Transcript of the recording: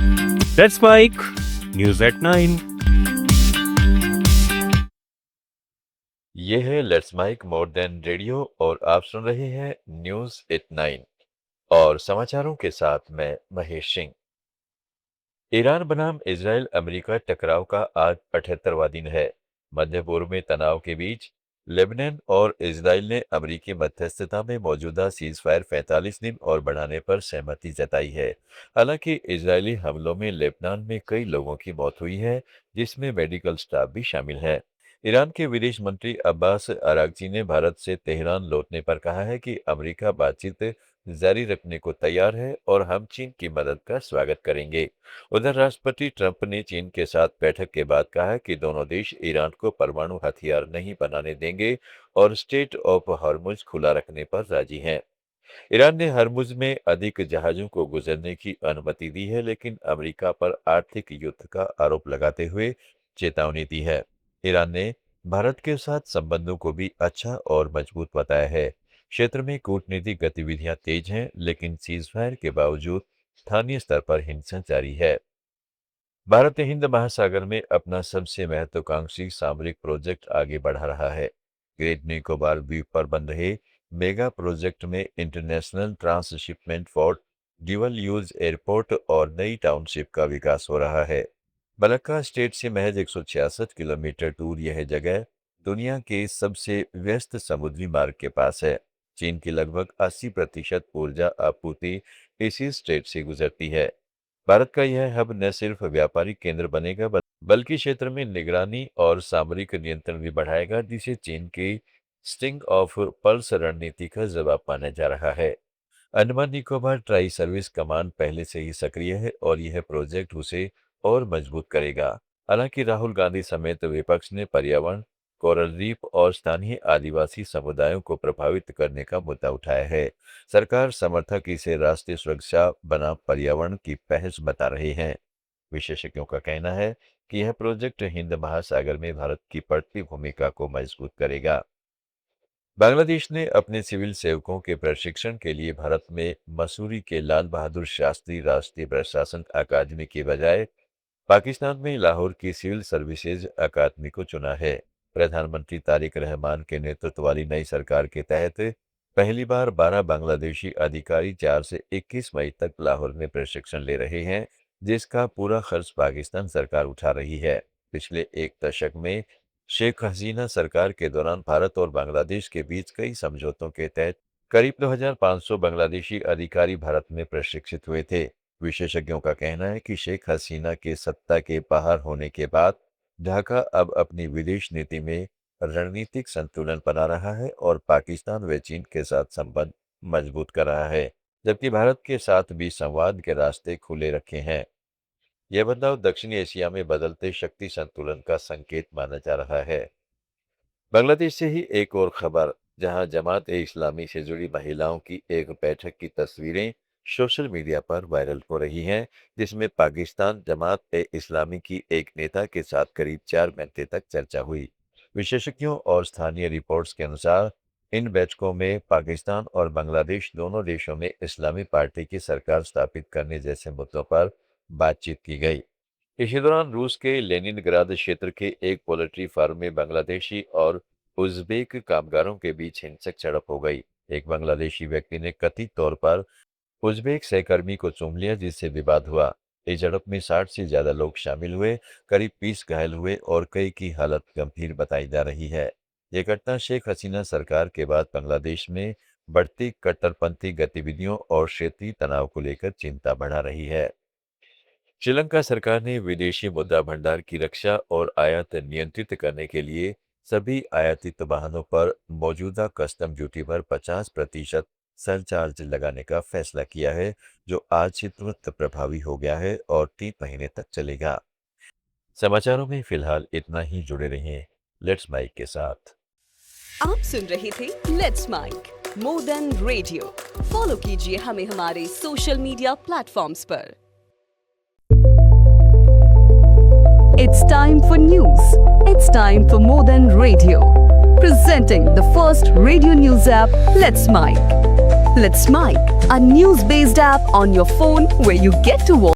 That's Mike. News at 9. ये है let's mike more than radio और आप सुन रहे हैं न्यूज एट 9 और समाचारों के साथ मैं महेश सिंह। ईरान बनाम इजराइल अमेरिका टकराव का आज 78वां दिन है। मध्य पूर्व में तनाव के बीच लेबनान और इजराइल ने अमेरिकी मध्यस्थता में मौजूदा सीजफायर 45 दिन और बढ़ाने पर सहमति जताई है। हालांकि इजरायली हमलों में लेबनान में कई लोगों की मौत हुई है, जिसमें मेडिकल स्टाफ भी शामिल है। ईरान के विदेश मंत्री अब्बास अरागची ने भारत से तेहरान लौटने पर कहा है कि अमेरिका बातचीत जारी रखने को तैयार है और हम चीन की मदद का स्वागत करेंगे। उधर राष्ट्रपति ट्रंप ने चीन के साथ बैठक के बाद कहा कि दोनों देश ईरान को परमाणु हथियार नहीं बनाने देंगे और स्टेट ऑफ हॉर्मुज खुला रखने पर राजी हैं। ईरान ने हर्मुज में अधिक जहाजों को गुजरने की अनुमति दी है, लेकिन अमेरिका पर आर्थिक युद्ध का आरोप लगाते हुए चेतावनी दी है। ईरान ने भारत के साथ संबंधों को भी अच्छा और मजबूत बताया है। क्षेत्र में कूटनीतिक गतिविधियां तेज हैं, लेकिन सीजफायर के बावजूद स्थानीय स्तर पर हिंसा जारी है। भारत हिंद महासागर में अपना सबसे महत्वाकांक्षी सामरिक प्रोजेक्ट आगे बढ़ा रहा है। ग्रेट निकोबार द्वीप पर बन रहे मेगा प्रोजेक्ट में international transshipment port, dual use airport और नई टाउनशिप का विकास हो रहा है। मलक्का स्टेट से महज 166 किलोमीटर दूर यह जगह दुनिया के सबसे व्यस्त समुद्री मार्ग के पास है। चीन की लगभग 80% ऊर्जा आपूर्ति इसी स्टेट से गुजरती है। भारत का यह हब न सिर्फ व्यापारिक केंद्र बनेगा बल्कि क्षेत्र में निगरानी और सामरिक नियंत्रण भी बढ़ाएगा, जिसे चीन की स्टिंग ऑफ पल्स रणनीति का जवाब माना जा रहा है। Andaman Nicobar tri service command पहले से ही सक्रिय है और यह प्रोजेक्ट उसे और मजबूत करेगा। हालांकि राहुल गांधी समेत विपक्ष ने पर्यावरण, कोरल रीफ और स्थानीय आदिवासी समुदायों को प्रभावित करने का मुद्दा उठाया है। सरकार समर्थक इसे राष्ट्रीय सुरक्षा बनाम पर्यावरण की पहल बता रहे हैं। विशेषज्ञों का कहना है कि यह प्रोजेक्ट हिंद महासागर में भारत की बढ़ती भूमिका को मजबूत करेगा। बांग्लादेश ने अपने सिविल सेवकों के प्रशिक्षण के लिए भारत में मसूरी के लाल बहादुर शास्त्री राष्ट्रीय प्रशासन अकादमी के बजाय पाकिस्तान में लाहौर की सिविल सर्विसेज अकादमी को चुना है। प्रधानमंत्री तारिक रहमान के नेतृत्व वाली नई सरकार के तहत पहली बार 12 बांग्लादेशी अधिकारी 4 से 21 मई तक लाहौर में प्रशिक्षण ले रहे हैं, जिसका पूरा खर्च पाकिस्तान सरकार उठा रही है। पिछले एक दशक में शेख हसीना सरकार के दौरान भारत और बांग्लादेश के बीच कई समझौतों के तहत करीब 2500 बांग्लादेशी अधिकारी भारत में प्रशिक्षित हुए थे। विशेषज्ञों का कहना है कि शेख हसीना के सत्ता के बाहर होने के बाद ढाका अब अपनी विदेश नीति में रणनीतिक संतुलन बना रहा है और पाकिस्तान व चीन के साथ संबंध मजबूत कर रहा है, जबकि भारत के साथ भी संवाद के रास्ते खुले रखे हैं। यह बदलाव दक्षिणी एशिया में बदलते शक्ति संतुलन का संकेत माना जा रहा है। बांग्लादेश से ही एक और खबर, जहां जमात ए इस्लामी से जुड़ी महिलाओं की एक बैठक की तस्वीरें सोशल मीडिया पर वायरल हो रही हैं, जिसमें पाकिस्तान जमात ए इस्लामी की एक नेता के साथ करीब 4 घंटे तक चर्चा हुई। विशेषज्ञों और स्थानीय रिपोर्ट्स के अनुसार इन बैठकों में पाकिस्तान और बांग्लादेश दोनों देशों में इस्लामी पार्टी की सरकार स्थापित करने जैसे मुद्दों पर बातचीत की गई। इसी दौरान रूस के लेनिनग्राद क्षेत्र के एक पोल्ट्री फार्म में बांग्लादेशी और उज़्बेक कामगारों के बीच हिंसक झड़प हो गई। एक बांग्लादेशी व्यक्ति ने कथित तौर पर उज़्बेक सहकर्मी को चूम लिया, जिससे विवाद हुआ। इस झड़प में 60 से ज्यादा लोग शामिल हुए, करीब 20 घायल हुए और कई की हालत गंभीर बताई जा रही है। ये घटना शेख हसीना सरकार के बाद बांग्लादेश में बढ़ती कट्टरपंथी गतिविधियों और क्षेत्रीय तनाव को लेकर चिंता बढ़ा रही है। श्रीलंका सरकार ने विदेशी मुद्रा भंडार की रक्षा और आयात नियंत्रित करने के लिए सभी आयातित वाहनों पर मौजूदा कस्टम ड्यूटी पर 50% सरचार्ज लगाने का फैसला किया है, जो आज से तुरंत प्रभावी हो गया है और 3 महीने तक चलेगा। समाचारों में फिलहाल इतना ही। जुड़े रहें लेट्स माइक के साथ। आप सुन रहे थे let's mike more than radio. Follow कीजिए हमें हमारे सोशल मीडिया प्लेटफॉर्म्स पर। It's time for news. It's time for more than radio. Presenting the first radio news app, Let's Mike. Let's Mike, a news-based app on your phone where you get to watch